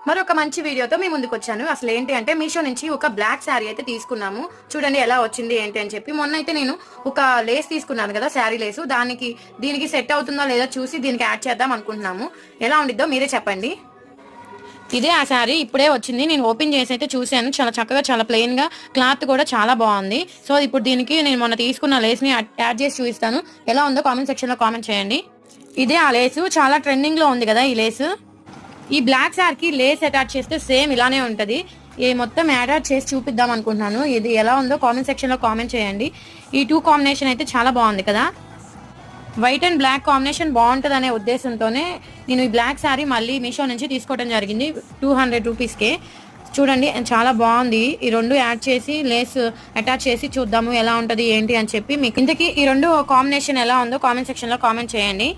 మరొక మంచి వీడియోతో మీ ముందుకు వచ్చాను. అసలు ఏంటి అంటే మీషో నుంచి ఒక బ్లాక్ శారీ అయితే తీసుకున్నాము. చూడండి ఎలా వచ్చింది ఏంటి అని చెప్పి. మొన్న అయితే నేను ఒక లేస్ తీసుకున్నాను కదా, శారీ లేసు. దీనికి సెట్ అవుతుందో లేదో చూసి దీనికి యాడ్ చేద్దాం అనుకుంటున్నాము. ఎలా ఉండిద్దో మీరే చెప్పండి. ఇదే ఆ శారీ ఇప్పుడే వచ్చింది. నేను ఓపెన్ చేసి అయితే చూశాను. చాలా చక్కగా, చాలా ప్లెయిన్ గా, క్లాత్ కూడా చాలా బాగుంది. సో ఇప్పుడు దీనికి నేను మొన్న తీసుకున్న లేస్ ని యాడ్ చేసి చూపిస్తాను. ఎలా ఉందో కామెంట్ సెక్షన్ లో కామెంట్ చేయండి. ఇదే ఆ లేసు, చాలా ట్రెండింగ్ లో ఉంది కదా ఈ లేసు. ఈ బ్లాక్ శారీకి లేస్ అటాచ్ చేస్తే సేమ్ ఇలానే ఉంటది. ఈ మొత్తం అటాచ్ చేసి చూపిద్దాం అనుకుంటున్నాను. ఇది ఎలా ఉందో కామెంట్ సెక్షన్ లో కామెంట్ చేయండి. ఈ టూ కాంబినేషన్ అయితే చాలా బాగుంది కదా. వైట్ అండ్ బ్లాక్ కాంబినేషన్ బాగుంటుంది అనే ఉద్దేశంతోనే నేను ఈ బ్లాక్ శారీ మళ్ళీ మీషో నుంచి తీసుకోవడం జరిగింది. 200 రూపీస్కే. చూడండి చాలా బాగుంది. ఈ రెండు యాడ్ చేసి లేస్ అటాచ్ చేసి చూద్దాము ఎలా ఉంటది ఏంటి అని చెప్పి. మీకు ఇంతకీ ఈ రెండు కాంబినేషన్ ఎలా ఉందో కామెంట్ సెక్షన్ లో కామెంట్ చేయండి.